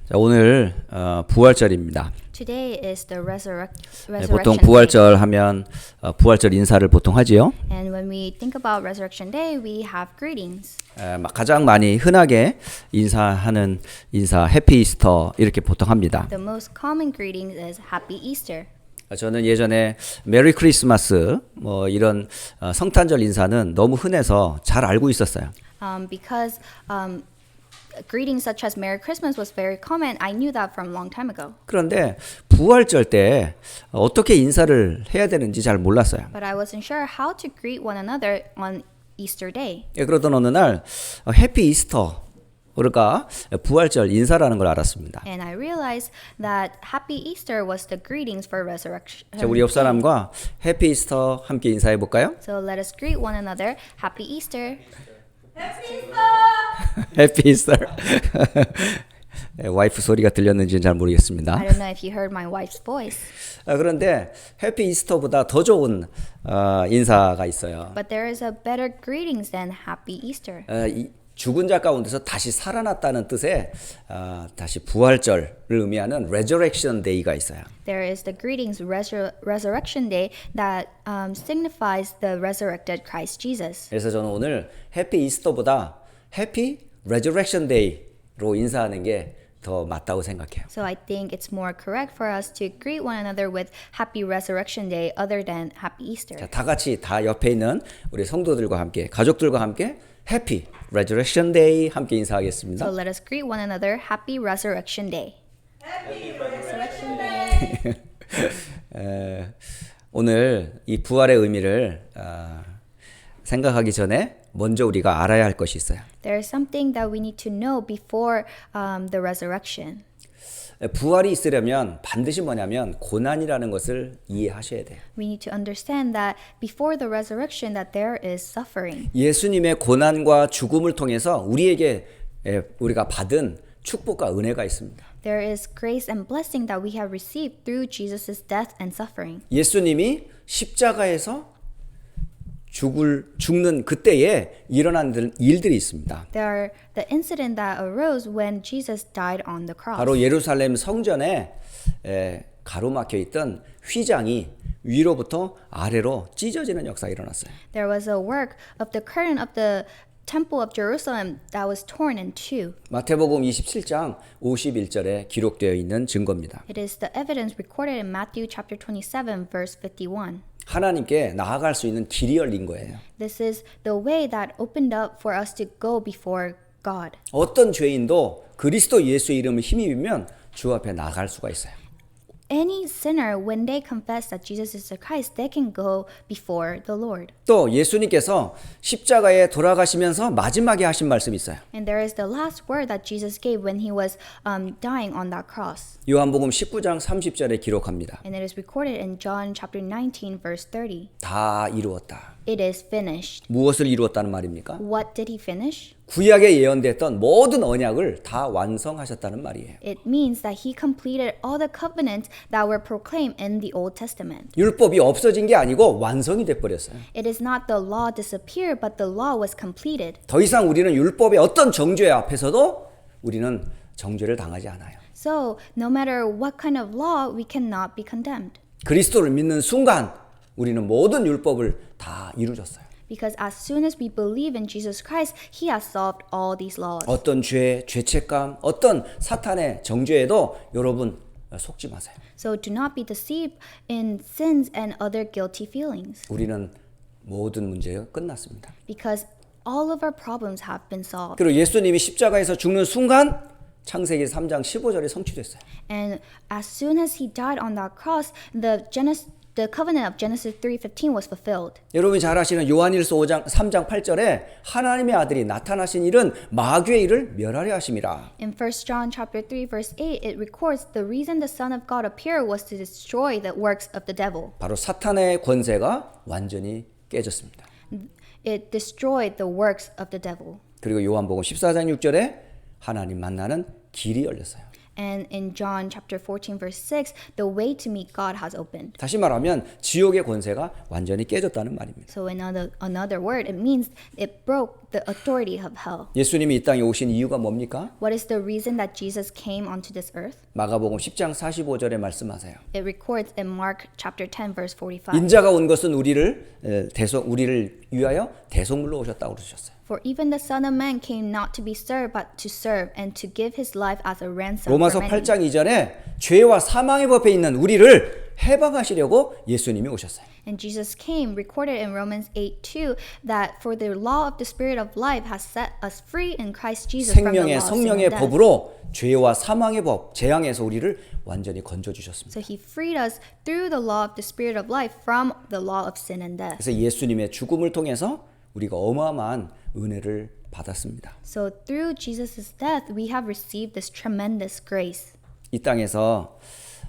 자, 오늘 부활절입니다. Today is the 네, 보통 resurrection 부활절 하면 부활절 인사를 보통 하지요. day. And when we think about resurrection day, we have greetings. 가장 많이 흔하게 인사하는 인사 해피 이스터 이렇게 보통 합니다. The most common greetings is Happy Easter. 저는 예전에 메리 크리스마스 뭐 이런 성탄절 인사는 너무 흔해서 잘 알고 있었어요. Because greetings such as Merry Christmas was very common, I knew that from a long time ago. 그런데 부활절 때 어떻게 인사를 해야 되는지 잘 몰랐어요. But I wasn't sure how to greet one another on Easter day. 그러던 어느 날 해피 이스터 그러니까 부활절 인사라는 걸 알았습니다. And I realized that Happy Easter was the greetings for resurrection. 자, 우리 옆 사람과 해피 이스터 함께 인사해 볼까요? So let us greet one another. Happy Easter. 해피 이스터. 와이프 소리가 들렸는지는 잘 모르겠습니다. I don't know if you heard my wife's voice. 그런데 해피 이스터보다 더 좋은 인사가 있어요. But there is a better greetings than Happy Easter. 이 죽은 자 가운데서 다시 살아났다는 뜻의 다시 부활절을 의미하는 Resurrection Day가 있어요. There is the greetings Resurrection Day that signifies the resurrected Christ Jesus. 그래서 저는 오늘 해피 이스터보다 해피 Resurrection Day로 인사하는 게 더 맞다고 생각해요. So I think it's more correct for us to greet one another with Happy Resurrection Day other than Happy Easter. 자, 다 같이 다 옆에 있는 우리 성도들과 함께 가족들과 함께 해피 Resurrection Day 함께 인사하겠습니다. So let us greet one another. Happy Resurrection Day. Happy Resurrection Day. 오늘 이 부활의 의미를 생각하기 전에 먼저 우리가 알아야 할 것이 있어요. There is something that we need to know before the resurrection. 부활이 있으려면 반드시 뭐냐면 고난이라는 것을 이해하셔야 돼요. We need to understand that before the resurrection that there is suffering. 예수님의 고난과 죽음을 통해서 우리에게 우리가 받은 축복과 은혜가 있습니다. There is grace and blessing that we have received through Jesus' death and suffering. 예수님이 십자가에서 죽는 그때에 일어난 일들이 있습니다. There are the incident that arose when Jesus died on the cross. 바로 예루살렘 성전에 가로막혀 있던 휘장이 위로부터 아래로 찢어지는 역사가 일어났어요. There was a work of the curtain of the Temple of Jerusalem that was torn in two. 마태복음 27장 51절에 기록되어 있는 증거입니다. It is the evidence recorded in Matthew chapter 27 verse 51. 하나님께 나아갈 수 있는 길이 열린 거예요. This is the way that opened up for us to go before God. 어떤 죄인도 그리스도 예수의 이름을 힘입으면 주 앞에 나갈 수가 있어요. Any sinner, when they confess that Jesus is the Christ, they can go before the Lord. 또 예수님께서 십자가에 돌아가시면서 마지막에 하신 말씀이 있어요. And there is the last word that Jesus gave when he was dying on that cross. 요한복음 19장 30절에 기록합니다. And it is recorded in John chapter 19 verse 30. 다 이루었다. It is finished. 무엇을 이루었다는 말입니까? What did he finish? 구약에 예언됐던 모든 언약을 다 완성하셨다는 말이에요. It means that he completed all the covenants that were proclaimed in the Old Testament. 율법이 없어진 게 아니고 완성이 돼 버렸어요. It is not the law disappeared, but the law was completed. 더 이상 우리는 율법의 어떤 정죄 앞에서도 우리는 정죄를 당하지 않아요. So, no matter what kind of law, we cannot be condemned. 그리스도를 믿는 순간 우리는 모든 율법을 다 이루어졌어요. Because as soon as we believe in Jesus Christ, He has solved all these laws. 어떤 죄, 죄책감, 어떤 사탄의 정죄에도 여러분 속지 마세요. So do not be deceived in sins and other guilty feelings. 우리는 모든 문제가 끝났습니다. Because all of our problems have been solved. 그리고 예수님이 십자가에서 죽는 순간 창세기 3장 15절에 성취됐어요. And as soon as He died on that cross, the covenant of Genesis 3:15 was fulfilled. 여러분이 잘 아시는 요한일서 3장 8절에 하나님의 아들이 나타나신 일은 마귀의 일을 멸하려 하심이라. In 1 John chapter 3 verse 8, it records the reason the Son of God appeared was to destroy the works of the devil. 바로 사탄의 권세가 완전히 깨졌습니다. It destroyed the works of the devil. 그리고 요한복음 14장 6절에 하나님 만나는 길이 열렸어요. And in John chapter 14 verse 6, the way to meet God has opened. 다시 말하면 지옥의 권세가 완전히 깨졌다는 말입니다. So in another word, it means it broke the authority of hell. 예수님이 이 땅에 오신 이유가 뭡니까? What is the reason that Jesus came onto this earth? 마가복음 10장 45절에 말씀하세요. It records in Mark chapter 10 verse 45. 인자가 온 것은 우리를 위하여 대속물로 오셨다고 그러셨어요. For even the Son of Man came not to be served, but to serve and to give his life as a ransom 로마서 for many. 8장 이전에 죄와 사망의 법에 있는 우리를 해방하시려고 예수님이 오셨어요. And Jesus came, recorded in Romans 8:2, that for the law of the Spirit of life has set us free in Christ Jesus from the law 생명의 of sin 성령의 and death. 법으로 죄와 사망의 법, 재앙에서 우리를 완전히 건져 주셨습니다. So he freed us through the law of the Spirit of life from the law of sin and death. 그래서 예수님의 죽음을 통해서 우리가 어마어마한 은혜를 받았습니다. So through Jesus' death, we have received this tremendous grace. 이 땅에서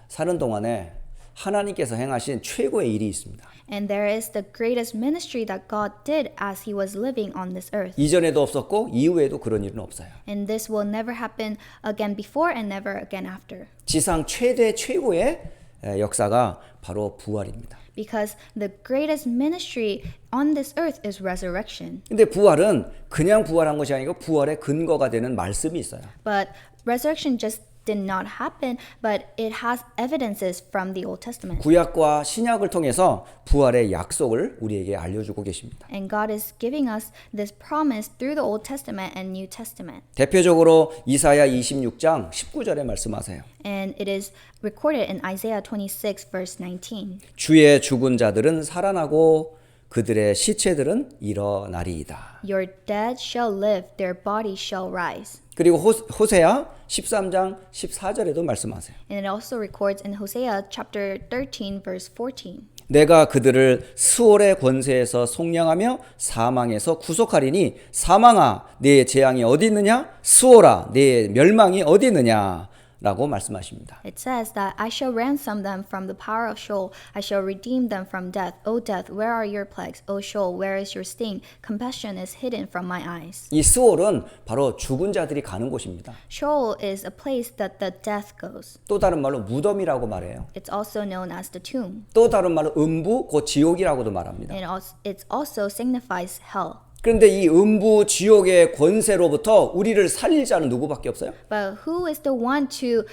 사는 동안에 하나님께서 행하신 최고의 일이 있습니다. And there is the greatest ministry that God did as he was living on this earth. 이전에도 없었고 이후에도 그런 일은 없어요. And this will never happen again before and never again after. 지상 최고의 역사가 바로 부활입니다. Because the greatest ministry on this earth is resurrection. 근데 부활은 그냥 부활한 것이 아니고 부활의 근거가 되는 말씀이 있어요. But resurrection just did not happen, but it has evidences from the Old Testament. 구약과 신약을 통해서 부활의 약속을 우리에게 알려주고 계십니다. And God is giving us this promise through the Old Testament and New Testament. 대표적으로 이사야 26장 19절에 말씀하세요. And it is recorded in Isaiah 26 verse 19. 주의 죽은 자들은 살아나고 그들의 시체들은 일어나리이다. Your dead shall live, their body shall rise. 그리고 호세아 13장 14절에도 말씀하세요. And it also records in Hosea chapter 13 verse 14. 내가 그들을 수월의 권세에서 속량하며 사망에서 구속하리니 사망아 네 재앙이 어디 있느냐 수월아 네 멸망이 어디 있느냐 라고 말씀하십니다. It says that I shall ransom them from the power of Sheol. I shall redeem them from death. O death, where are your plagues? O Sheol, where is your sting? Compassion is hidden from my eyes. 이 스월은 바로 죽은 자들이 가는 곳입니다. Sheol is a place that the death goes. 또 다른 말로 무덤이라고 말해요. It's also known as the tomb. 또 다른 말로 음부 곧 지옥이라고도 말합니다. And it also signifies hell. 그런데 이 음부 지옥의 권세로부터 우리를 살릴 자는 누구밖에 없어요? But who is the one to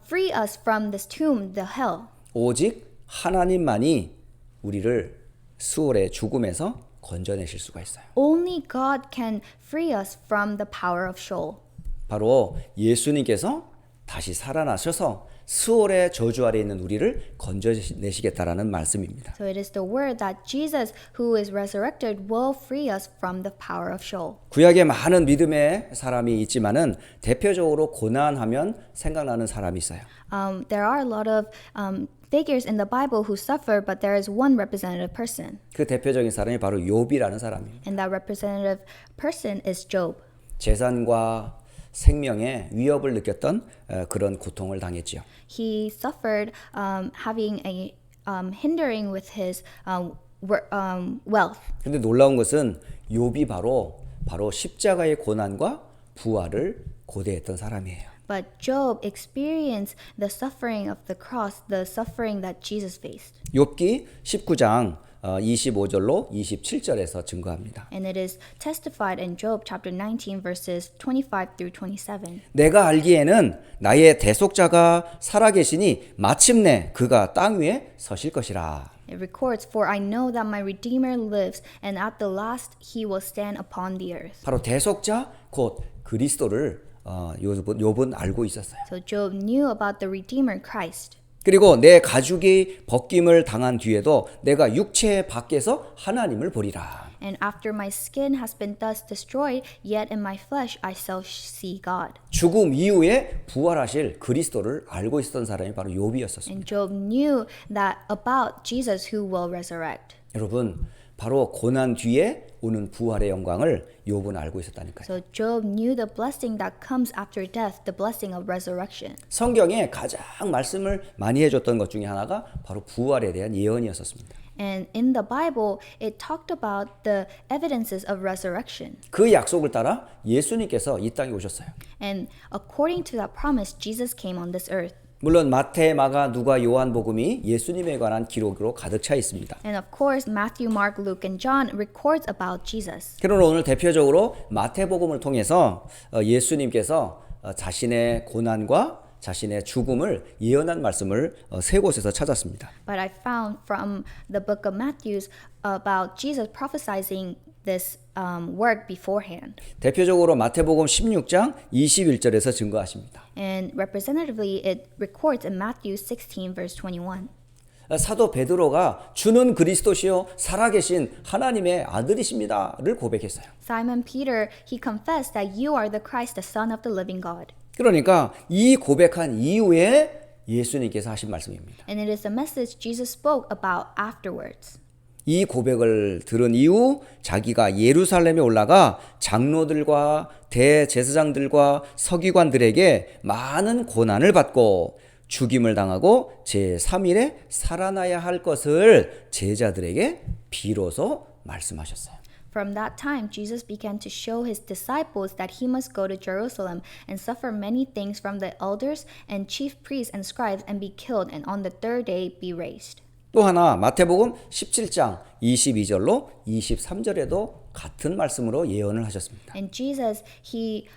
free us from this tomb, the hell? 오직 하나님만이 우리를 수월의 죽음에서 건져내실 수가 있어요. Only God can free us from the power of Sheol. 바로 예수님께서 다시 살아나셔서 수월의 저주 아래 있는 우리를 건져내시겠다라는 말씀입니다. So it is the word that Jesus, who is resurrected, will free us from the power of Sheol. 구약에 많은 믿음의 사람이 있지만은 대표적으로 고난하면 생각나는 사람이 있어요. There are a lot of figures in the Bible who suffer, but there is one representative person, 그 대표적인 사람이 바로 욥이라는 사람입니다. and that representative person is Job. 재산과 생명에 위협을 느꼈던 그런 고통을 당했지요. He suffered having a hindering with his wealth. 근데 놀라운 것은 욥이 바로 십자가의 고난과 부활을 고대했던 사람이에요. But Job experienced the suffering of the cross, the suffering that Jesus faced. 욥기 19장 25절로 27절에서 증거합니다. And it is testified in Job chapter 19 verses 25 through 27. 내가 알기에는 나의 대속자가 살아계시니 마침내 그가 땅 위에 서실 것이라. It records, For I know that my Redeemer lives, and at the last he will stand upon the earth. 바로 대속자 곧 그리스도를 욥은 알고 있었어요. So Job knew about the Redeemer Christ. 그리고 내 가죽이 벗김을 당한 뒤에도 내가 육체 밖에서 하나님을 보리라. And after my skin has been thus destroyed, yet in my flesh I shall see God. 죽음 이후에 부활하실 그리스도를 알고 있었던 사람이 바로 욥이었었습니다. And Job knew that about Jesus who will resurrect. 여러분, 바로 고난 뒤에 오는 부활의 영광을 욥은 알고 있었다니까요. So Job knew the blessing that comes after death, the blessing of resurrection. 성경에 가장 말씀을 많이 해줬던 것 중에 하나가 바로 부활에 대한 예언이었었습니다. And in the Bible, it talked about the evidences of resurrection. 그 약속을 따라 예수님께서 이 땅에 오셨어요. And according to that promise, Jesus came on this earth. 물론 마태, 마가, 누가, 요한복음이 예수님에 관한 기록으로 가득 차 있습니다. And of course, Matthew, Mark, Luke, and John records about Jesus. 그러나 오늘 대표적으로 마태복음을 통해서 예수님께서 자신의 고난과 자신의 죽음을 예언한 말씀을 세 곳에서 찾았습니다. But I found from the book of Matthew about Jesus prophesying this word beforehand. 대표적으로 마태복음 16장 21절에서 증거하십니다. And representatively, it records in Matthew 16, verse 21. 사도 베드로가 주는 그리스도시요 살아계신 하나님의 아들이십니다를 고백했어요. Simon Peter, he confessed that you are the Christ, the Son of the living God. 그러니까 이 고백한 이후에 예수님께서 하신 말씀입니다. And it is a message Jesus spoke about afterwards. 이 고백을 들은 이후 자기가 예루살렘에 올라가 장로들과 대제사장들과 서기관들에게 많은 고난을 받고 죽임을 당하고 제3일에 살아나야 할 것을 제자들에게 비로소 말씀하셨어요. From that time, Jesus began to show his disciples that he must go to Jerusalem and suffer many things from the elders and chief priests and scribes and be killed and on the third day be raised. 또 하나 마태복음 17장 22절로 23절에도 같은 말씀으로 예언을 하셨습니다. And Jesus, he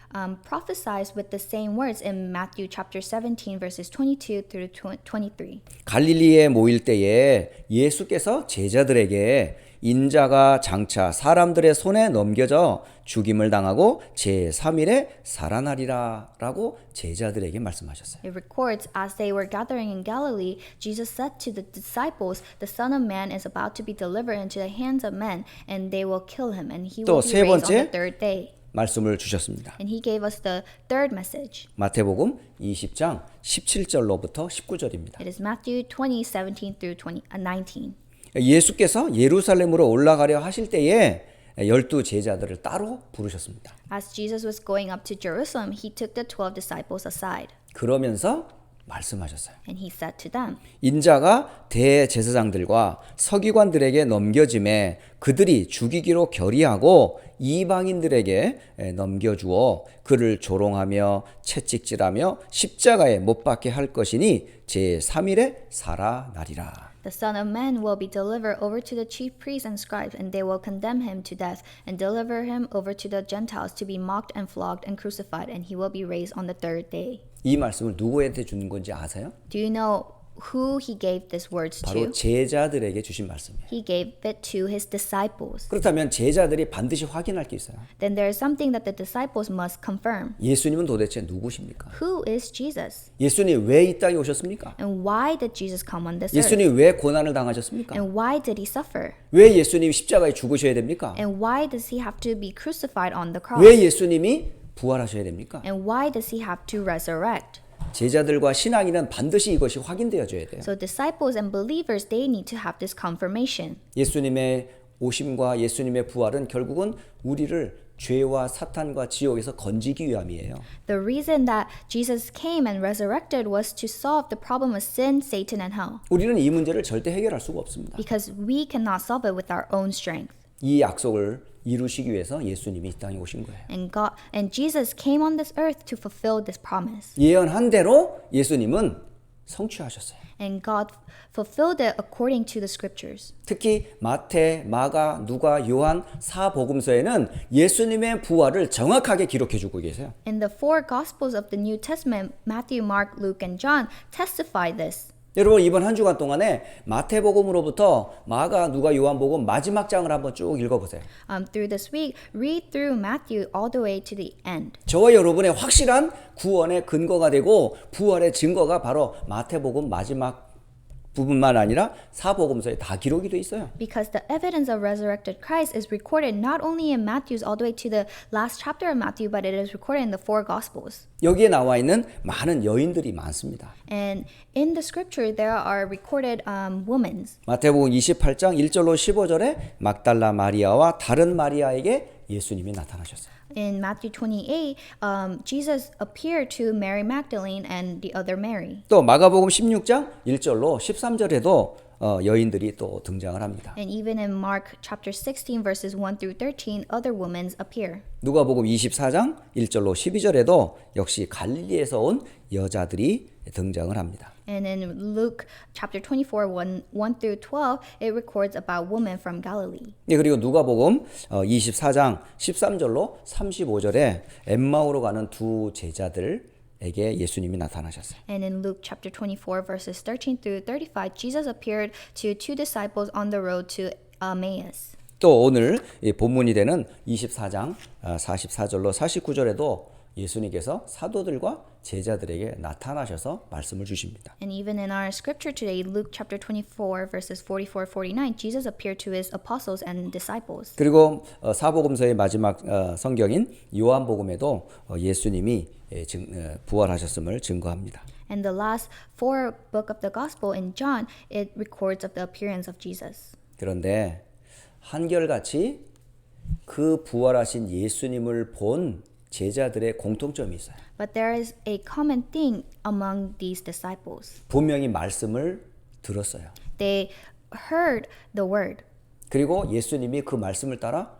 prophesies with the same words in Matthew chapter 17, verses 22 through 23. 갈릴리에 모일 때에 예수께서 제자들에게 인자가 장차 사람들의 손에 넘겨져 죽임을 당하고 제3일에 살아나리라 라고 제자들에게 말씀하셨어요. It records, as they were gathering in Galilee, Jesus said to the disciples, the Son of Man is about to be delivered into the hands of men, and they will kill him, and he 또 will be 세 raised on 번째 the third day. 말씀을 주셨습니다. And he gave us the third message. 마태복음 20장 17절로부터 19절입니다. It is Matthew 20, 17 through 19. 예수께서 예루살렘으로 올라가려 하실 때에 12 제자들을 따로 부르셨습니다. As Jesus was going up to Jerusalem, he took the 12 disciples aside, 그러면서 말씀하셨어요. and he said to them, 인자가 대제사장들과 서기관들에게 넘겨짐에 그들이 죽이기로 결의하고 이방인들에게 넘겨주어 그를 조롱하며 채찍질하며 십자가에 못 박게 할 것이니 제3일에 살아나리라. The Son of Man will be delivered over to the chief priests and scribes, and they will condemn him to death and deliver him over to the Gentiles to be mocked and flogged and crucified, and he will be raised on the third day. 이 말씀을 누구한테 주는 건지 아세요? Do you know who he gave these words 바로 to? 제자들에게 주신 말씀이에요. He gave it to his disciples. 그렇다면 제자들이 반드시 확인할 게 있어요. Then there is something that the disciples must confirm. 예수님은 도대체 누구십니까? Who is Jesus? 예수님 왜 이 땅에 오셨습니까? And why did Jesus come on this earth? 예수님 왜 고난을 당하셨습니까? And why did he suffer? 왜 예수님이 십자가에 죽으셔야 됩니까? And why does he have to be crucified on the cross? 왜 예수님이 부활하셔야 됩니까? And why does he have to resurrect? 제자들과 신앙인은 반드시 이것이 확인되어져야 돼요. So disciples and believers, they need to have this confirmation. 예수님의 오심과 예수님의 부활은 결국은 우리를 죄와 사탄과 지옥에서 건지기 위함이에요. The reason that Jesus came and resurrected was to solve the problem of sin, Satan, and hell. 우리는 이 문제를 절대 해결할 수가 없습니다. Because we cannot solve it with our own strength. 이 약속을 이루시기 위해서 예수님이 이 땅에 오신 거예요. And Jesus came on this earth to fulfill this promise. 예언한 대로 예수님은 성취하셨어요. And God fulfilled it according to the scriptures. 특히 마태, 마가, 누가, 요한 사복음서에는 예수님의 부활을 정확하게 기록해 주고 계세요. In the four gospels of the New Testament, Matthew, Mark, Luke, and John testify this. 여러분 이번 한 주간 동안에 마태복음으로부터 마가, 누가, 요한복음 마지막 장을 한번 쭉 읽어보세요. Through this week, read through Matthew all the way to the end. 저와 여러분의 확실한 구원의 근거가 되고 부활의 증거가 바로 마태복음 마지막 부분만 아니라 사복음서에 다 기록이 돼 있어요. Because the evidence of resurrected Christ is recorded not only in Matthew's all the way to the last chapter of Matthew, but it is recorded in the four gospels. 여기에 나와 있는 많은 여인들이 많습니다. And in the scripture, there are recorded women. 마태복음 28장 1절로 15절에 막달라 마리아와 다른 마리아에게 예수님이 나타나셨어요. In Matthew 28, Jesus appeared to Mary Magdalene and the other Mary. 또 마가복음 16장 1절로 13절에도 여인들이 또 등장을 합니다. And even in Mark chapter 16 verses 1 through 13, other women appear. 누가복음 24장 1절로 12절에도 역시 갈릴리에서 온 여자들이 등장을 합니다. And in Luke chapter 24, 1 through 12, it records about women from Galilee. 네, 그리고 누가복음 24장 13절로 35절에 엠마오로 가는 두 제자들에게 예수님이 나타나셨어요. And in Luke chapter 24, verses 13 through 35, Jesus appeared to two disciples on the road to Emmaus. 또 오늘 본문이 되는 24장 44절로 49절에도 예수님께서 사도들과 제자들에게 나타나셔서 말씀을 주십니다. And even in our scripture today, Luke chapter 24, verses 44, 49, Jesus appeared to his apostles and disciples. 그리고 사복음서의 마지막 성경인 요한복음에도 예수님이 부활하셨음을 증거합니다. And the last four book of the gospel in John, it records of the appearance of Jesus. 그런데 한결같이 그 부활하신 예수님을 본 제자들의 공통점이 있어요. But there is a common thing among these disciples. 분명히 말씀을 들었어요. They heard the word. 그리고 예수님이 그 말씀을 따라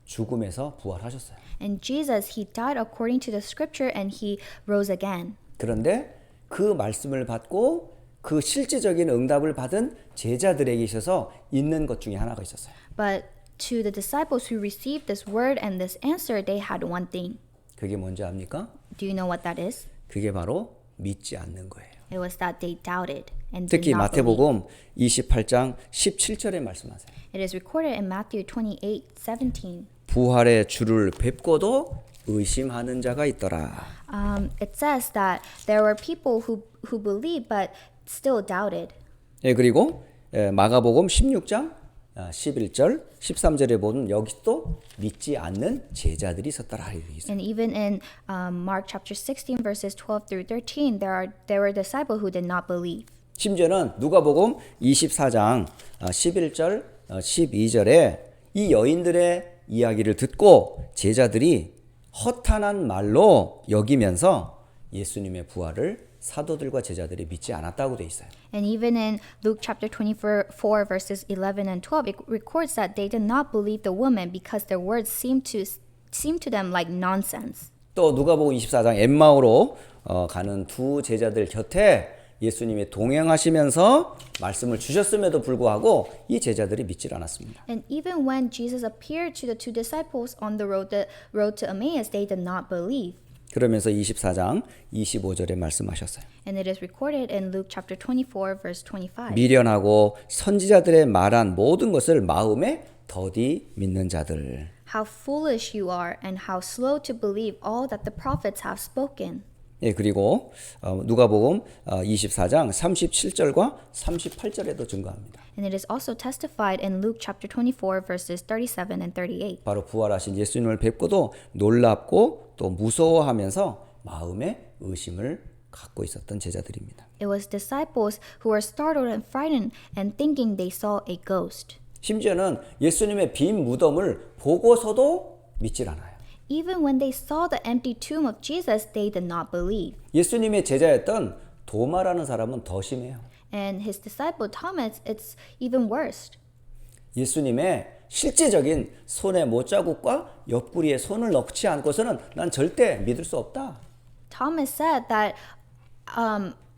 죽음에서 부활하셨어요. And Jesus, he died according to the scripture and he rose again. 그런데 그 말씀을 받고 그 실질적인 응답을 받은 제자들에게 있어서 있는 것 중에 하나가 있었어요. But to the disciples who received this word and this answer, they had one thing. 그게 뭔지 압니까? Do you know what that is? 그게 바로 믿지 않는 거예요. It was that they doubted and did 특히 not believe. 마태복음 28장 17절에 말씀하세요. It is recorded in Matthew 28:17. 부활의 주를 뵙고도 의심하는 자가 있더라. It says that there were people who believed but still doubted. 예, 그리고 마가복음 16장 11절, 13절에 보면 여기도 믿지 않는 제자들이 있었더라. And even in Mark chapter 16 verses 12 through 13, there were disciples who did not believe. 심지어는 누가복음 24장 11절, 12절에 이 여인들의 이야기를 듣고 제자들이 허탄한 말로 여기면서 예수님의 부활을 사도들과 제자들이 믿지 않았다고 돼 있어요. And even in Luke chapter 24 verses 11 and 12, it records that they did not believe the woman because their words seemed to them like nonsense. 또 누가복음 24장 엠마오로 가는 두 제자들 곁에 예수님이 동행하시면서 말씀을 주셨음에도 불구하고 이 제자들이 믿질 않았습니다. And even when Jesus appeared to the two disciples on the road to Emmaus, they did not believe. 그러면서 24장 25절에 말씀하셨어요. And it is recorded in Luke chapter 24 verse 25. 미련하고 선지자들의 말한 모든 것을 마음에 더디 믿는 자들. How foolish you are and how slow to believe all that the prophets have spoken. 예, 그리고 누가복음 24장 37절과 38절에도 증거합니다. And it is also testified in Luke chapter 24 verses 37 and 38. 바로 부활하신 예수님을 뵙고도 놀랍고 또 무서워하면서 마음에 의심을 갖고 있었던 제자들입니다. It was disciples who were startled and frightened and thinking they saw a ghost. 심지어는 예수님의 빈 무덤을 보고서도 믿질 않아요. Even when they saw the empty tomb of Jesus, they did not believe. 예수님의 제자였던 도마라는 사람은 더 심해요. And his disciple Thomas, it's even worse. 예수님의 실제적인 손의 못자국과 옆구리에 손을 넣지 않고서는 난 절대 믿을 수 없다. Thomas said that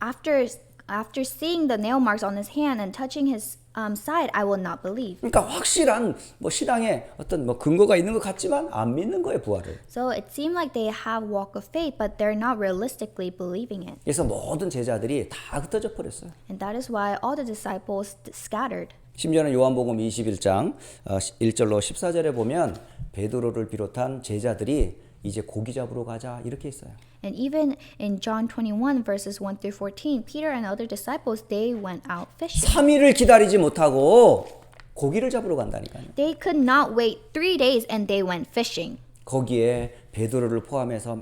after seeing the nail marks on his hand and touching his side, I will not believe. 그러니까 확실한 신앙에 어떤 근거가 있는 것 같지만 안 믿는 거예요, 부활을. So it seemed like they have walk of faith, but they're not realistically believing it. 그래서 모든 제자들이 다 흩어져 버렸어요. And that is why all the disciples scattered. 심지어는 요한복음 21장 1절로 14절에 보면 베드로를 비롯한 제자들이 이제 고기 잡으러 가자 이렇게 했어요. And even in John 21 verses 1 through 14, Peter and other disciples, they went out fishing. 3일을 기다리지 못하고 고기를 잡으러 간다니까요. They could not wait 3 days and they went fishing. 거기에 베드로를 포함해서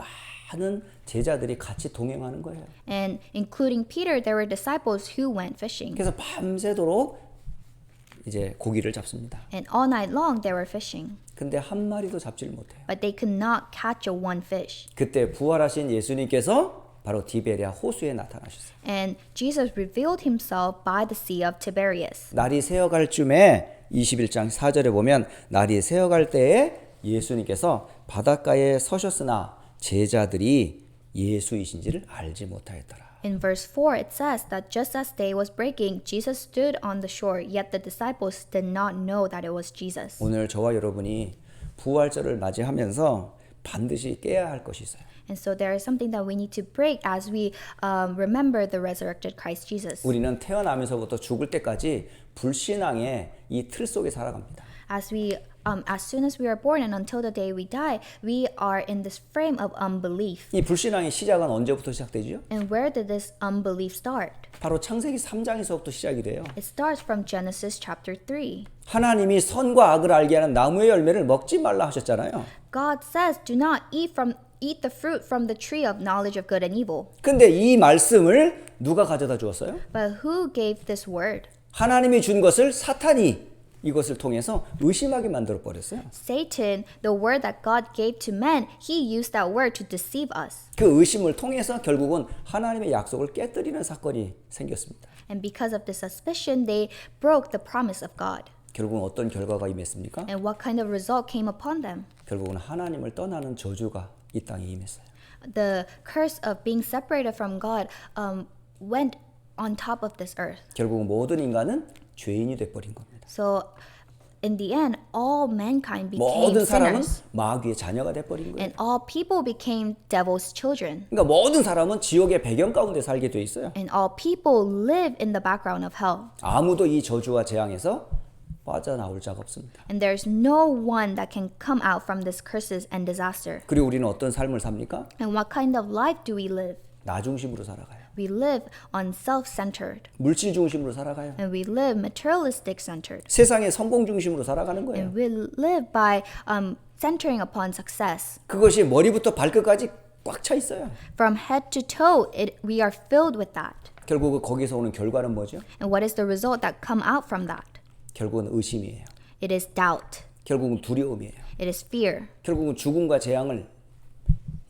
많은 제자들이 같이 동행하는 거예요. And including Peter, there were disciples who went fishing. 그래서 밤새도록 이제 고기를 잡습니다. And all night long they were fishing. 근데 한 마리도 잡지를 못해요. But they could not catch a one fish. 그때 부활하신 예수님께서 바로 디베랴 호수에 나타나셨어요. And Jesus revealed himself by the Sea of Tiberias. 날이 새어갈 쯤에 21장 4절에 보면 날이 새어갈 때에 예수님께서 바닷가에 서셨으나 제자들이 예수이신지를 알지 못하였더라. In verse 4, it says that just as day was breaking, Jesus stood on the shore, yet the disciples did not know that it was Jesus. 오늘 저와 여러분이 부활절을 맞이하면서 반드시 깨야 할 것이 있어요. And so there is something that we need to break as we remember the resurrected Christ Jesus. 우리는 태어나면서부터 죽을 때까지 불신앙의 이 틀 속에 살아갑니다. As soon as we are born and until the day we die, we are in this frame of unbelief. 이 불신앙의 시작은 언제부터 시작되죠? And where did this unbelief start? 바로 창세기 3장에서부터 시작이 돼요. It starts from Genesis chapter 3. 하나님이 선과 악을 알게 하는 나무의 열매를 먹지 말라 하셨잖아요. God says, "Do not eat the fruit from the tree of knowledge of good and evil." 근데 이 말씀을 누가 가져다 주었어요? But who gave this word? 하나님이 준 것을 사탄이 이것을 통해서 의심하게 만들어 버렸어요. Satan, the word that God gave to men, he used that word to deceive us. 그 의심을 통해서 결국은 하나님의 약속을 깨뜨리는 사건이 생겼습니다. And because of this suspicion, they broke the promise of God. 결국은 어떤 결과가 임했습니까? And what kind of result came upon them? 결국은 하나님을 떠나는 저주가 이 땅에 임했어요. The curse of being separated from God went on top of this earth. 결국은 모든 인간은 죄인이 돼버린 겁니다. So, in the end, all mankind became 모든 사람은 sinners. 마귀의 자녀가 돼버린 거예요. And all people became devil's children. 그러니까 모든 사람은 지옥의 배경 가운데 살게 돼 있어요. And all people live in the background of hell. 아무도 이 저주와 재앙에서 빠져나올 자가 없습니다. And there's no one that can come out from these curses and disaster. 그리고 우리는 어떤 삶을 삽니까? And what kind of life do we live? 나 중심으로 살아가요. We live on self-centered. 물질 중심으로 살아가요. And we live materialistic-centered. 세상의 성공 중심으로 살아가는 거예요. And we live by centering upon success. 그것이 머리부터 발끝까지 꽉 차 있어요. From head to toe, we are filled with that. 결국 거기서 오는 결과는 뭐죠? And what is the result that come out from that? 결국은 의심이에요. It is doubt. 결국은 두려움이에요. It is fear. 결국은 죽음과 재앙을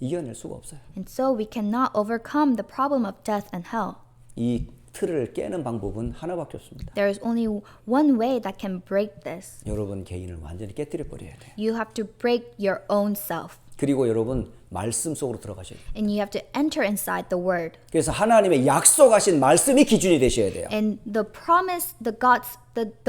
이겨낼 수가 없어요. And so we cannot overcome the problem of death and hell. 이 틀을 깨는 방법은 하나밖에 없습니다. There is only one way that can break this. 여러분 개인을 완전히 깨뜨려 버려야 돼요. You have to break your own self. 그리고 여러분 말씀 속으로 들어가셔야 돼요. And you have to enter inside the word. 그래서 하나님의 약속하신 말씀이 기준이 되셔야 돼요. And the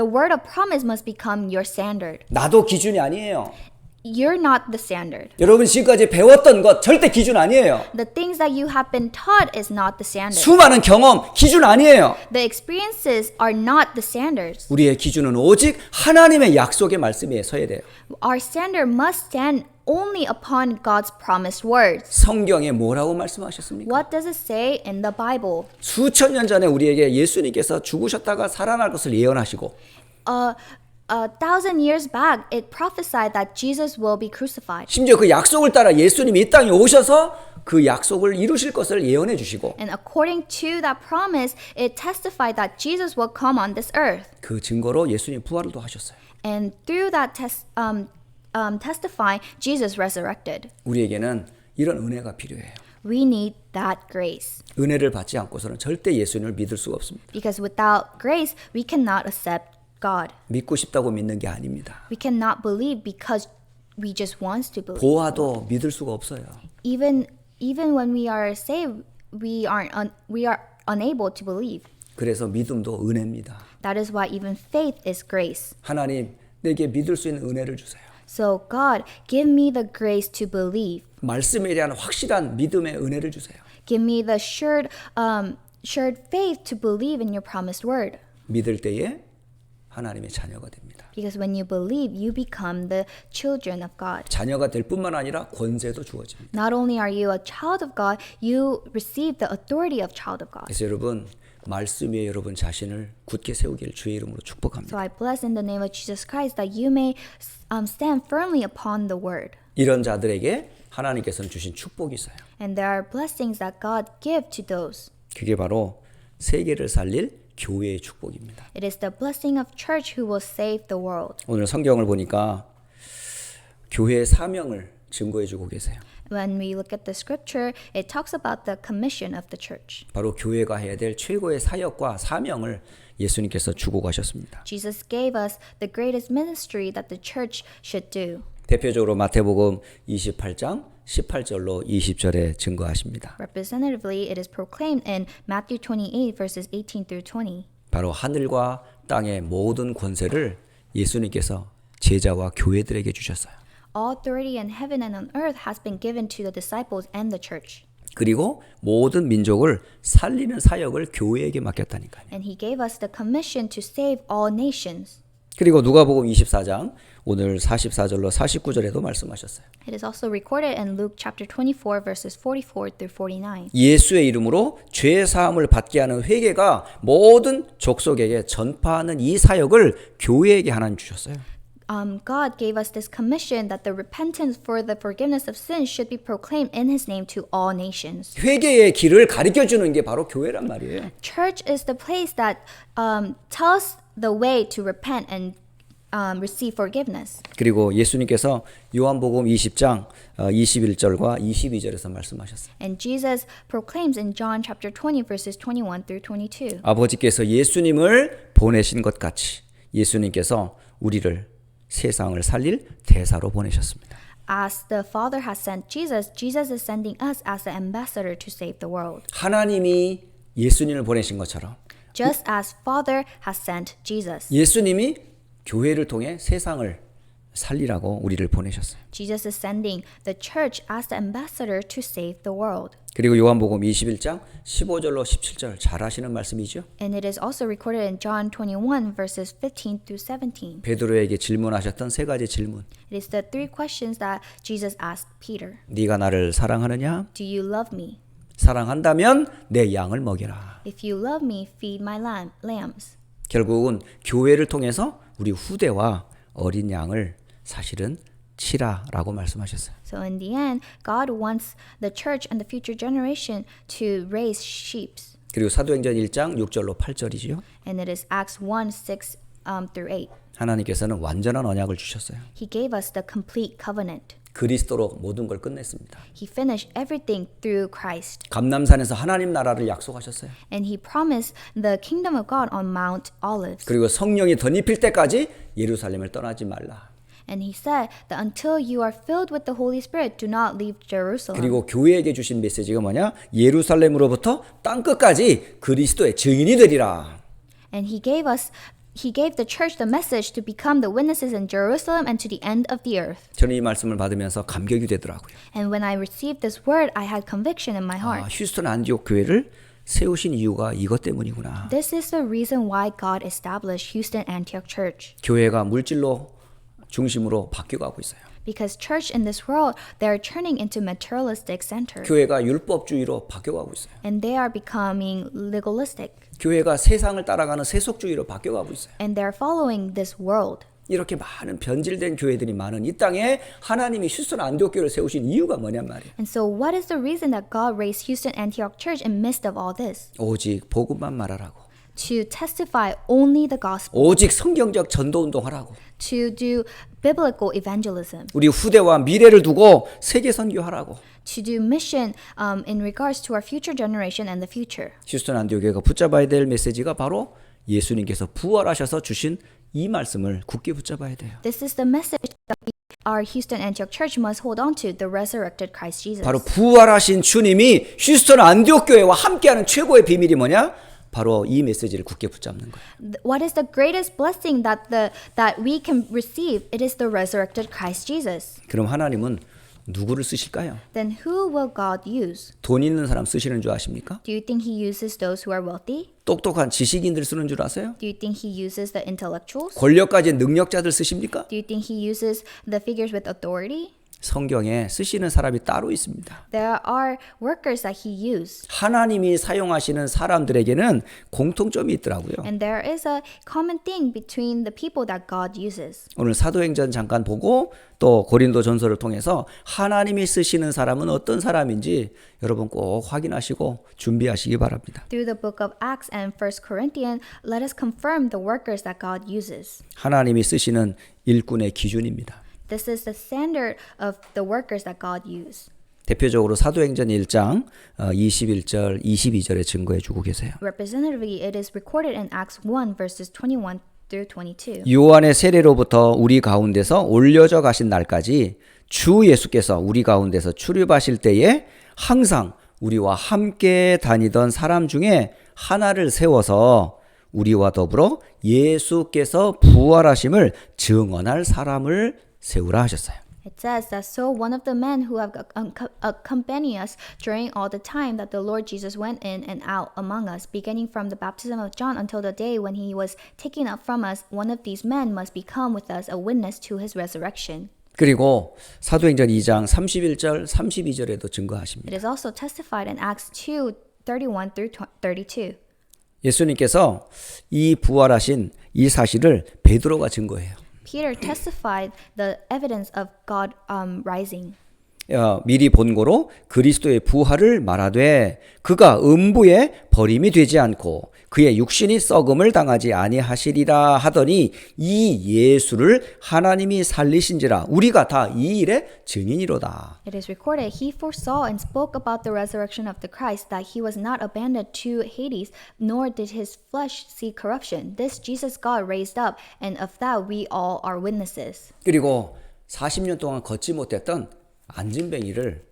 word of promise must become your standard. 나도 기준이 아니에요. You're not the standard. 여러분 지금까지 배웠던 것 절대 기준 아니에요. The things that you have been taught is not the standard. 수많은 경험 기준 아니에요. The experiences are not the standards. 우리의 기준은 오직 하나님의 약속의 말씀에 서야 돼요. Our standard must stand only upon God's promised words. 성경에 뭐라고 말씀하셨습니까? What does it say in the Bible? 수천 년 전에 우리에게 예수님께서 죽으셨다가 살아날 것을 예언하시고 1,000 years back, it prophesied that Jesus will be crucified. 심지어 그 약속을 따라 예수님이 이 땅에 오셔서 그 약속을 이루실 것을 예언해 주시고 And according to that promise, it testified that Jesus will come on this earth. 그 증거로 예수님 부활을 또 하셨어요. And through that testifying, Jesus resurrected. 우리에게는 이런 은혜가 필요해요. We need that grace. 은혜를 받지 않고서는 절대 예수님을 믿을 수가 없습니다. Because without grace, we cannot accept God. 믿고 싶다고 믿는 게 아닙니다. We cannot believe because we just want to believe. 보아도 믿을 수가 없어요. Even when we are saved, we are unable to believe. 그래서 믿음도 은혜입니다. That is why even faith is grace. 하나님, 내게 믿을 수 있는 은혜를 주세요. So God, give me the grace to believe. 말씀에 대한 확실한 믿음의 은혜를 주세요. Give me the assured faith to believe in your promised word. 믿을 때에 하나님의 자녀가 됩니다. Because when you believe, you become the children of God. 자녀가 될 뿐만 아니라 권세도 주어집니다. Not only are you a child of God, you receive the authority of child of God. 그래서 여러분 말씀 위에 여러분 자신을 굳게 세우기를 주의 이름으로 축복합니다. So I bless in the name of Jesus Christ that you may stand firmly upon the word. 이런 자들에게 하나님께서는 주신 축복이 있어요. And there are blessings that God give to those. 그게 바로 세계를 살릴 교회의 축복입니다. It is the blessing of church who will save the world. 오늘 성경을 보니까 교회의 사명을 증거해주고 계세요. When we look at the scripture, it talks about the commission of the church. 바로 교회가 해야 될 최고의 사역과 사명을 예수님께서 주고 가셨습니다. Jesus gave us the greatest ministry that the church should do. 대표적으로 마태복음 28장 18절로 20절에 증거하십니다. Representatively, it is proclaimed in Matthew 28 verses 18 through 20. 바로 하늘과 땅의 모든 권세를 예수님께서 제자와 교회들에게 주셨어요. All authority in heaven and on earth has been given to the disciples and the church. 그리고 모든 민족을 살리는 사역을 교회에게 맡겼다니까요. And he gave us the commission to save all nations. 그리고 누가복음 24장 오늘 44절로 49절에도 말씀하셨어요. It is also recorded in Luke chapter 24 verses 44 through 49. 예수의 이름으로 죄 사함을 받게 하는 회개가 모든 족속에게 전파하는 이 사역을 교회에게 하나님 주셨어요. God gave us this commission that the repentance for the forgiveness of sins should be proclaimed in his name to all nations. 회개의 길을 가르쳐 주는 게 바로 교회란 말이에요. Church is the place that tells the way to repent and receive forgiveness. 그리고 예수님께서 요한복음 20장 21절과 22절에서 말씀하셨어요. And Jesus proclaims in John chapter 20 verses 21 through 22. 아버지께서 예수님을 보내신 것 같이 예수님께서 우리를 세상을 살릴 대사로 보내셨습니다. As the Father has sent Jesus, Jesus is sending us as the ambassador to save the world. 하나님이 예수님을 보내신 것처럼 Just as Father has sent Jesus. 예수님이 교회를 통해 세상을 살리라고 우리를 보내셨어요. Jesus is sending the church as the ambassador to save the world. 그리고 요한복음 21장 15절로 17절 잘 아시는 말씀이죠. And it is also recorded in John 21 verses 15 through 17. 베드로에게 질문하셨던 세 가지 질문. It is the three questions that Jesus asked Peter. 네가 나를 사랑하느냐? Do you love me? 사랑한다면 내 양을 먹여라. If you love me, feed my lambs. 결국은 교회를 통해서 우리 후대와 어린 양을 사실은 치라라고 말씀하셨어요. So in the end, God wants the church and the future generation to raise sheep. 그리고 사도행전 1장 6절로 8절이지요. And it is Acts 1, 6 through 8. 하나님께서는 완전한 언약을 주셨어요. He gave us the complete covenant. 그리스도로 모든 걸 끝냈습니다. He finished everything through Christ. 감람산에서 하나님 나라를 약속하셨어요. And he promised the kingdom of God on Mount Olives. 그리고 성령이 덧입힐 때까지 예루살렘을 떠나지 말라. And he said that until you are filled with the Holy Spirit, do not leave Jerusalem. 그리고 교회에게 주신 메시지가 뭐냐? 예루살렘으로부터 땅 끝까지 그리스도의 증인이 되리라. And he gave the church the message to become the witnesses in Jerusalem and to the end of the earth. 저는 이 말씀을 받으면서 감격이 되더라고요. And when I received this word, I had conviction in my heart. 휴스턴 안디옥 교회를 세우신 이유가 이것 때문이구나. This is the reason why God established Houston Antioch Church. 교회가 물질로 중심으로 바뀌어가고 있어요. Because church in this world, they are turning into materialistic center. 교회가 율법주의로 바뀌어가고 있어요. And they are becoming legalistic. 교회가 세상을 따라가는 세속주의로 바뀌어가고 있어요. And they are following this world. 이렇게 많은 변질된 교회들이 많은 이 땅에 하나님이 휴스턴 안디옥 교회를 세우신 이유가 뭐냔 말이에요. And so what is the reason that God raised Houston Antioch Church in midst of all this? 오직 복음만 말하라고. To testify only the gospel. 오직 성경적 전도운동 하라고. To do biblical evangelism. 우리 후대와 미래를 두고 세계 선교하라고. To do mission in regards to our future generation and the future. 휴스턴 안디옥 교회가 붙잡아야 될 메시지가 바로 예수님께서 부활하셔서 주신 이 말씀을 굳게 붙잡아야 돼요. This is the message that our Houston Antioch Church must hold on to, the resurrected Christ Jesus. 바로 부활하신 주님이 휴스턴 안디옥 교회와 함께하는 최고의 비밀이 뭐냐? 바로 이 메시지를 굳게 붙잡는 거예요. What is the greatest blessing that we can receive? It is the resurrected Christ Jesus. 그럼 하나님은 누구를 쓰실까요? Then who will God use? 돈 있는 사람 쓰시는 줄 아십니까? Do you think he uses those who are wealthy? 똑똑한 지식인들 쓰는 줄 아세요? Do you think he uses the intellectuals? 권력 가진 능력자들 쓰십니까? Do you think he uses the figures with authority? 성경에 쓰시는 사람이 따로 있습니다. There are workers that he used. 하나님이 사용하시는 사람들에게는 공통점이 있더라고요. And there is a common thing between the people that God uses. 오늘 사도행전 잠깐 보고 또 고린도 전서를 통해서 하나님이 쓰시는 사람은 어떤 사람인지 여러분 꼭 확인하시고 준비하시기 바랍니다. Through the book of Acts and 1 Corinthians, let us confirm the workers that God uses. 하나님이 쓰시는 일꾼의 기준입니다. This is the standard of the workers that God uses. 대표적으로 사도행전 1장 21절, 22절에 증거해 주고 계세요. Representatively, it is recorded in Acts 1 verses 21 through 22. 요한의 세례로부터 우리 가운데서 올려져 가신 날까지 주 예수께서 우리 가운데서 출입하실 때에 항상 우리와 함께 다니던 사람 중에 하나를 세워서 우리와 더불어 예수께서 부활하심을 증언할 사람을 세우라 하셨어요. It says that so one of the men who have accompanied us during all the time that the Lord Jesus went in and out among us, beginning from the baptism of John until the day when he was taken up from us, one of these men must become with us a witness to his resurrection. 그리고 사도행전 2장 31절, 32절에도 증거하십니다. It is also testified in Acts 2, 31 through 32. 예수님께서 이 부활하신 이 사실을 베드로가 증거해요. Peter testified the evidence of God rising. 미리 본고로 그리스도의 부활을 말하되 그가 음부에 버림이 되지 않고 그의 육신이 썩음을 당하지 아니하시리라 하더니 이 예수를 하나님이 살리신지라 우리가 다 이 일의 증인이로다. It is recorded, he foresaw and spoke about the resurrection of the Christ, that he was not abandoned to Hades, nor did his flesh see corruption. This Jesus God raised up, and of that we all are witnesses. 그리고 40년 동안 걷지 못했던 안진뱅이를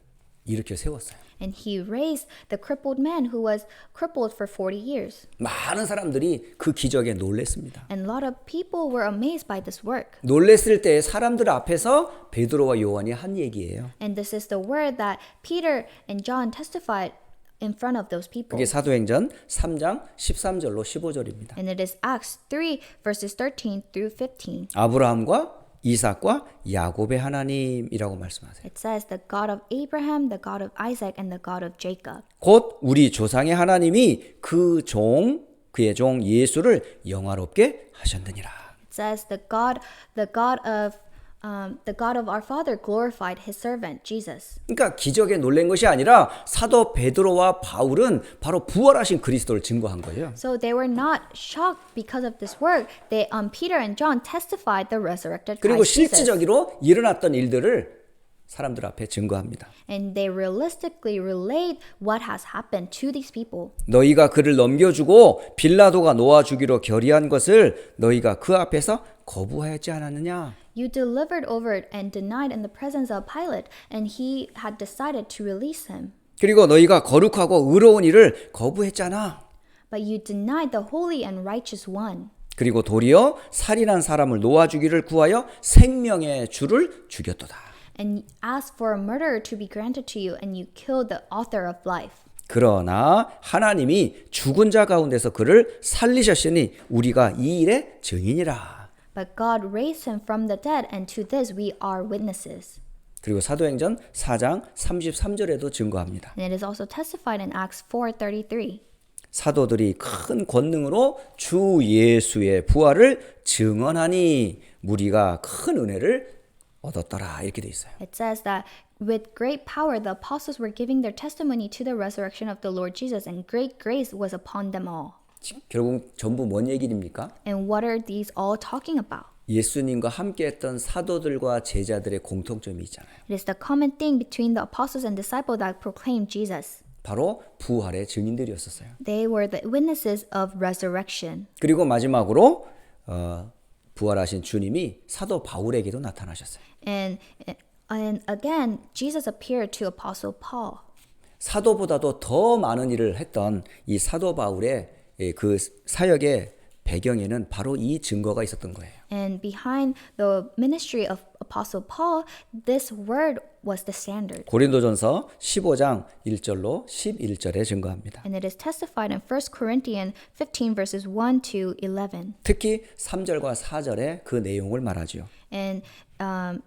일으켜 세웠어요. And he raised the crippled man who was crippled for 40 years. 많은 사람들이 그 기적에 놀랐습니다. And a lot of people were amazed by this work. 놀랬을 때 사람들 앞에서 베드로와 요한이 한 얘기예요. And this is the word that Peter and John testified in front of those people. 그게 사도행전 3장 13절로 15절입니다. And it is Acts 3 verses 13 through 15. 아브라함과 이삭과 야곱의 하나님이라고 말씀하세요. It says the God of Abraham, the God of Isaac, and the God of Jacob. 곧 우리 조상의 하나님이 그의 종 예수를 영화롭게 하셨느니라. It says the God of our father glorified his servant Jesus. 그러니까 기적에 놀란 것이 아니라 사도 베드로와 바울은 바로 부활하신 그리스도를 증거한 거예요. So they were not shocked because of this work. Peter and John testified the resurrected 그리고 Christ Jesus. 실질적으로 일어났던 일들을 사람들 앞에 증거합니다. And they realistically relayed what has happened to these people. 너희가 그를 넘겨주고 빌라도가 놓아주기로 결의한 것을 너희가 그 앞에서 거부하지 않았느냐? You delivered over it and denied in the presence of Pilate, and he had decided to release him. 그리고 너희가 거룩하고 의로운 일을 거부했잖아. But you denied the holy and righteous one. 그리고 도리어 살인한 사람을 놓아주기를 구하여 생명의 주를 죽였도다. And asked for a murderer to be granted to you, and you killed the author of life. 그러나 하나님이 죽은 자 가운데서 그를 살리셨으니 우리가 이 일의 증인이라. But God raised him from the dead, and to this we are witnesses. 그리고 사도행전 4장 33절에도 증거합니다. And it is also testified in Acts 4:33. 사도들이 큰 권능으로 주 예수의 부활을 증언하니 무리가 큰 은혜를 얻었더라 이렇게 돼 있어요. It says that with great power the apostles were giving their testimony to the resurrection of the Lord Jesus, and great grace was upon them all. 결국 전부 뭔 얘기입니까? And what are these all talking about? 예수님과 함께했던 사도들과 제자들의 공통점이 있잖아요. It is the common thing between the apostles and disciples that proclaimed Jesus. 바로 부활의 증인들이었었어요. They were the witnesses of resurrection. 그리고 마지막으로 부활하신 주님이 사도 바울에게도 나타나셨어요. And again, Jesus appeared to Apostle Paul. 사도보다도 더 많은 일을 했던 이 사도 바울의 그 사역의 배경에는 바로 이 증거가 있었던 거예요. And behind the ministry of Apostle Paul, this word was the standard. 고린도전서 15장 1절로 11절에 증거합니다. And it is testified in 1 Corinthians 15 verses 1 to 11. 특히 3절과 4절에 그 내용을 말하지요. And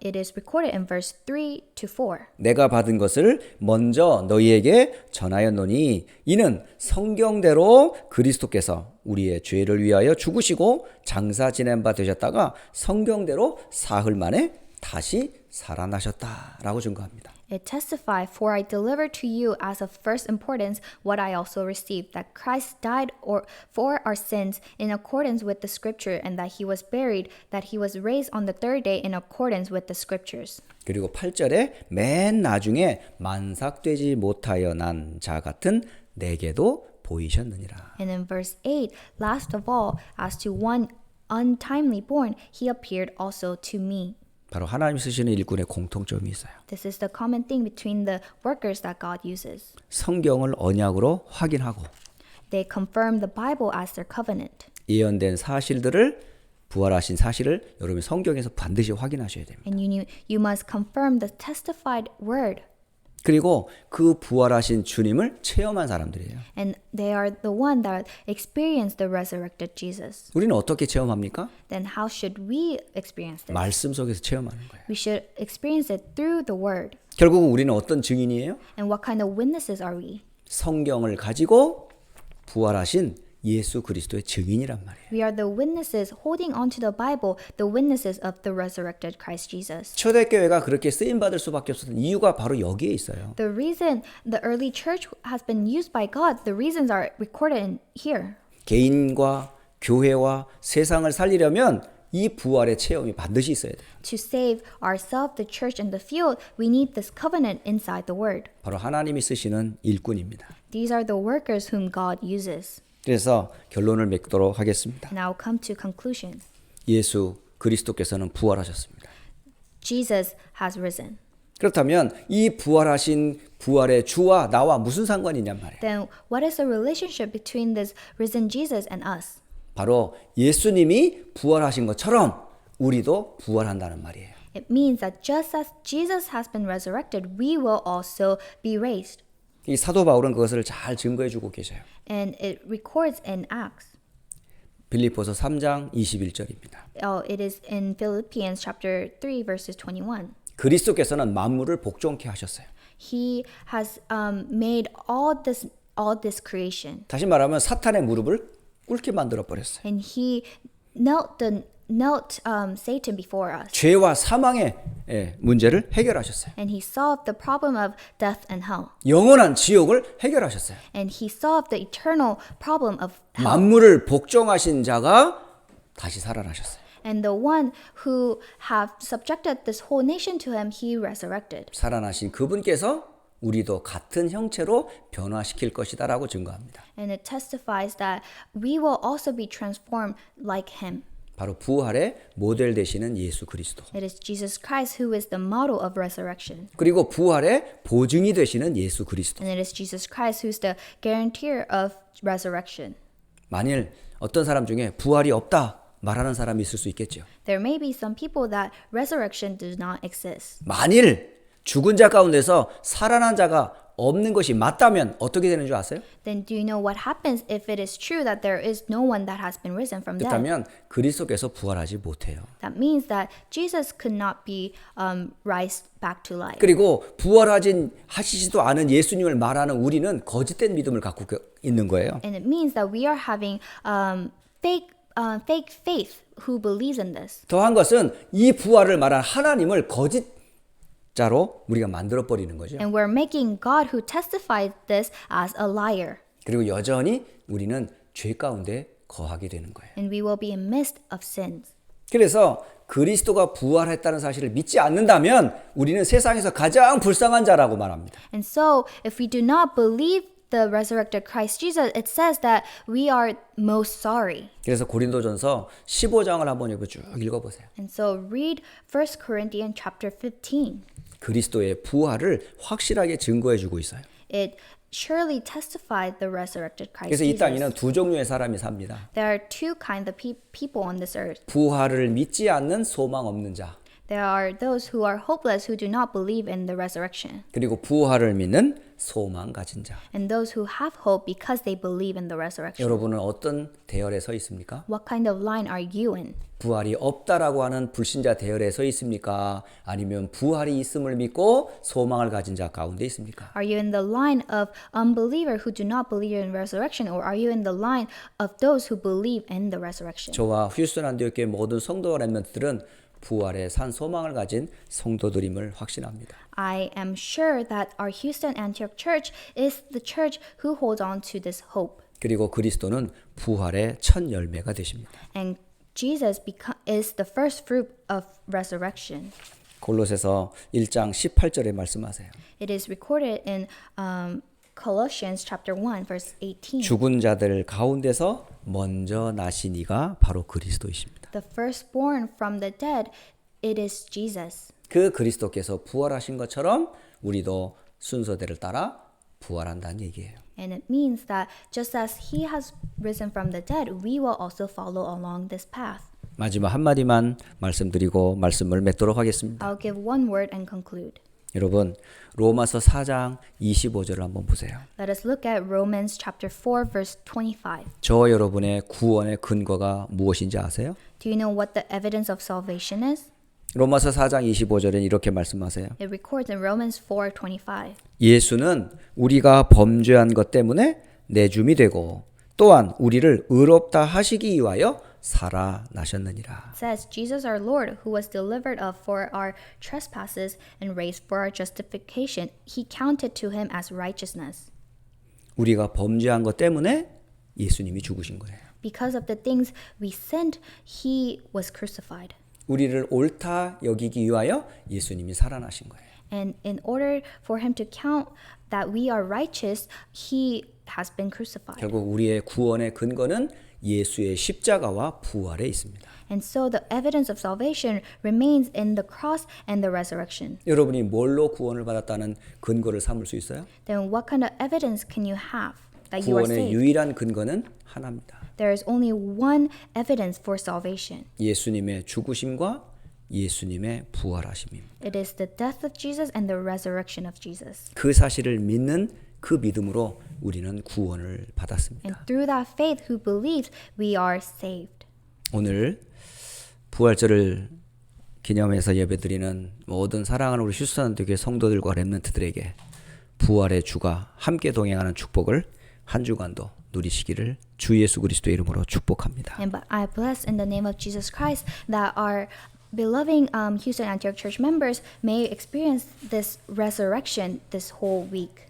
it is recorded in verse 3 to 4. 내가 받은 것을 먼저 너희에게 전하였노니 이는 성경대로 그리스도께서 우리의 죄를 위하여 죽으시고 장사 지낸 바 되셨다가 성경대로 사흘 만에 다시 살아나셨다라고 증거합니다. It testified, for I delivered to you as of first importance what I also received, that Christ died for our sins in accordance with the scripture, and that he was buried, that he was raised on the third day in accordance with the scriptures. 그리고 8절에 맨 나중에 만삭되지 못하여 난 자 같은 내게도 보이셨느니라. And in verse 8, last of all, as to one untimely born, he appeared also to me. 바로 하나님 쓰시는 일꾼의 공통점이 있어요. This is the common thing between the workers that God uses. 성경을 언약으로 확인하고 They confirm the Bible as their covenant. 예언된 사실들을 부활하신 사실을 여러분이 성경에서 반드시 확인하셔야 됩니다. And you must confirm the testified word. 그리고 그 부활하신 주님을 체험한 사람들이에요. And they are the one that experienced the resurrected Jesus. 우리는 어떻게 체험합니까? Then how should we experience this? 말씀 속에서 체험하는 거예요. We should experience it through the word. 결국은 우리는 어떤 증인이에요? And what kind of witnesses are we? 성경을 가지고 부활하신 예수 그리스도의 증인이란 말이에요. We are the witnesses holding on to the Bible, the witnesses of the resurrected Christ Jesus. 초대교회가 그렇게 쓰임받을 수밖에 없었던 이유가 바로 여기에 있어요. The reason the early church has been used by God, the reasons are recorded in here. 개인과 교회와 세상을 살리려면 이 부활의 체험이 반드시 있어야 돼요. To save ourselves, the church, and the field, we need this covenant inside the word. 바로 하나님이 쓰시는 일꾼입니다. These are the workers whom God uses. 그래서 결론을 맺도록 하겠습니다. Now come to conclusion. 예수 그리스도께서는 부활하셨습니다. Jesus has risen. 그렇다면 이 부활하신 부활의 주와 나와 무슨 상관이냔 말이에요. Then what is the relationship between this risen Jesus and us? 바로 예수님이 부활하신 것처럼 우리도 부활한다는 말이에요. It means that just as Jesus has been resurrected, we will also be raised. 이 사도 바울은 그것을 잘 증거해 주고 계셔요. And it records in Acts. 빌립보서 3장 21절입니다. It is in Philippians chapter 3 verses 21. 그리스도께서는 만물을 복종케 하셨어요. He has made all this creation. 다시 말하면 사탄의 무릎을 꿇게 만들어 버렸어요. And he knelt Satan before us. 죄와 사망의 문제를 해결하셨어요. And he solved the problem of death and hell. 영원한 지옥을 해결하셨어요. And he solved the eternal problem of hell. 만물을 복종하신 자가 다시 살아나셨어요. And the one who have subjected this whole nation to him, he resurrected. 살아나신 그분께서 우리도 같은 형체로 변화시킬 것이다라고 증거합니다. And it testifies that we will also be transformed like him. 바로 부활의 모델 되시는 예수 그리스도. It is Jesus Christ who is the model of resurrection. 그리고 부활의 보증이 되시는 예수 그리스도. And it is Jesus Christ who's the guarantor of resurrection. 만일 어떤 사람 중에 부활이 없다 말하는 사람이 있을 수 있겠죠. There may be some people that resurrection does not exist. 만일 죽은 자 가운데서 살아난 자가 없는 것이 맞다면 어떻게 되는 줄 아세요? Then do you know what happens if it is true that there is no one that has been risen from death? 그렇다면 그리스도께서 부활하지 못해요. That means that Jesus could not be raised back to life. 그리고 하시지도 않은 예수님을 말하는 우리는 거짓된 믿음을 갖고 있는 거예요. And it means that we are having fake faith who believes in this. 더한 것은 이 부활을 말한 하나님을 거짓자로 우리가 만들어 버리는 거죠. And we're making God who testified this as a liar. 그리고 여전히 우리는 죄 가운데 거하게 되는 거예요. And we will be in midst of sins. 그래서 그리스도가 부활했다는 사실을 믿지 않는다면 우리는 세상에서 가장 불쌍한 자라고 말합니다. And so, if we do not believe the resurrected Christ Jesus, it says that we are most sorry. 그래서 고린도전서 15장을 한번 여기 쭉 읽어보세요. And so read 1 Corinthians chapter 15. 그리스도의 부활을 확실하게 증거해주고 있어요. It surely testified the resurrected Christ 그래서 이 Jesus. 땅에는 두 종류의 사람이 삽니다. There are two kinds of people on this earth. 부활을 믿지 않는 소망 없는 자. There are those who are hopeless who do not believe in the resurrection. 그리고 부활을 믿는 소망 가진 자. And those who have hope because they believe in the resurrection. 여러분은 어떤 대열에 서 있습니까? What kind of line are you in? 부활이 없다라고 하는 불신자 대열에 서 있습니까? 아니면 부활이 있음을 믿고 소망을 가진 자 가운데 있습니까? Are you in the line of unbeliever who do not believe in resurrection, or are you in the line of those who believe in the resurrection? 저와 휴스턴 안디옥교회 모든 성도와 렘넌트들은 부활의 산 소망을 가진 성도들임을 확신합니다. I am sure that our Houston Antioch Church is the church who holds on to this hope. 그리고 그리스도는 부활의 첫 열매가 되십니다. And Jesus is the first fruit of resurrection. 골로새서 1장 18절에 말씀하세요. It is recorded in Colossians chapter 1 verse 18. 죽은 자들 가운데서 먼저 나신 이가 바로 그리스도이십니다. The firstborn from the dead, it is Jesus. 그 그리스도께서 부활하신 것처럼 우리도 순서대를 따라 부활한다는 얘기예요. And it means that just as he has risen from the dead, we will also follow along this path. 마지막 한마디만 말씀드리고 말씀을 맺도록 하겠습니다. I'll give one word and conclude. 여러분, 로마서 4장 25절을 한번 보세요. Let us look at Romans chapter 4 verse 25. 저 여러분의 구원의 근거가 무엇인지 아세요? Do you know what the evidence of salvation is? 로마서 4장 25절에 이렇게 말씀하세요. It records in Romans 4:25. 예수는 우리가 범죄한 것 때문에 내줌이 되고 또한 우리를 의롭다 하시기 위하여 살아나셨느니라. It says, Jesus our Lord, who was delivered up for our trespasses and raised for our justification, he counted to him as righteousness. 우리가 범죄한 것 때문에 예수님이 죽으신 거예요. Because of the things we sinned, he was crucified. 우리를 옳다 여기기 위하여 예수님이 살아나신 거예요. And in order for him to count that we are righteous, he has been crucified. 결국 우리의 구원의 근거는 예수의 십자가와 부활에 있습니다. And so the evidence of salvation remains in the cross and the resurrection. 여러분이 뭘로 구원을 받았다는 근거를 삼을 수 있어요? Then what kind of evidence can you have that you are 구원의 saved? 유일한 근거는 하나입니다. There is only one evidence for salvation. 예수님의 죽으심과 예수님의 부활하심입니다. It is the death of Jesus and the resurrection of Jesus. 그 사실을 믿는 그 믿음으로 우리는 구원을 받았습니다. And through that faith who believes, we are saved. 오늘 부활절을 기념해서 예배드리는 모든 사랑하는 우리 휴스턴 교회 성도들과 렘넌트들에게 부활의 주가 함께 동행하는 축복을 한 주간도 누리시기를 주 예수 그리스도의 이름으로 축복합니다. And but I bless in the name of Jesus Christ that our beloved Houston Antioch Church members may experience this resurrection this whole week.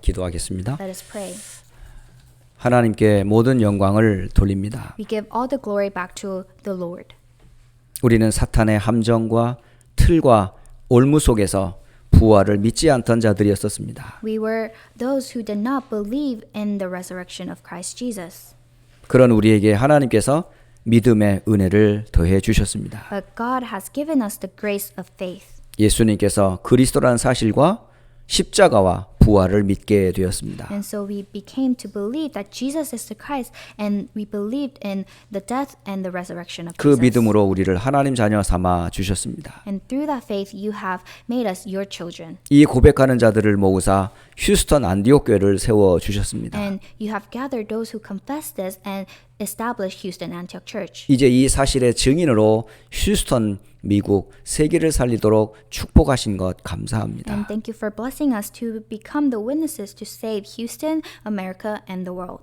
기도하겠습니다. Let us pray. 하나님께 모든 영광을 돌립니다. We give all the glory back to the Lord. 우리는 사탄의 함정과 틀과 올무 속에서 부활을 믿지 않던 자들이었었습니다. We were those who did not believe in the resurrection of Christ Jesus. 그런 우리에게 하나님께서 믿음의 은혜를 더해 주셨습니다. But God has given us the grace of faith. 예수님께서 그리스도라는 사실과 십자가와 부활을 믿게 되었습니다. And so we became to believe that Jesus is the Christ and we believed in the death and the resurrection of 그 Jesus. 믿음으로 우리를 하나님 자녀 삼아 주셨습니다. And through that faith you have made us your children. 이 고백하는 자들을 모으사 휴스턴 안디옥 교회를 세워 주셨습니다. And you have gathered those who confess this and established Houston Antioch Church. 이제 이 사실의 증인으로 휴스턴, 미국, 세계를 살리도록 축복하신 것 감사합니다. And thank you for blessing us to become the witnesses to save Houston, America, and the world.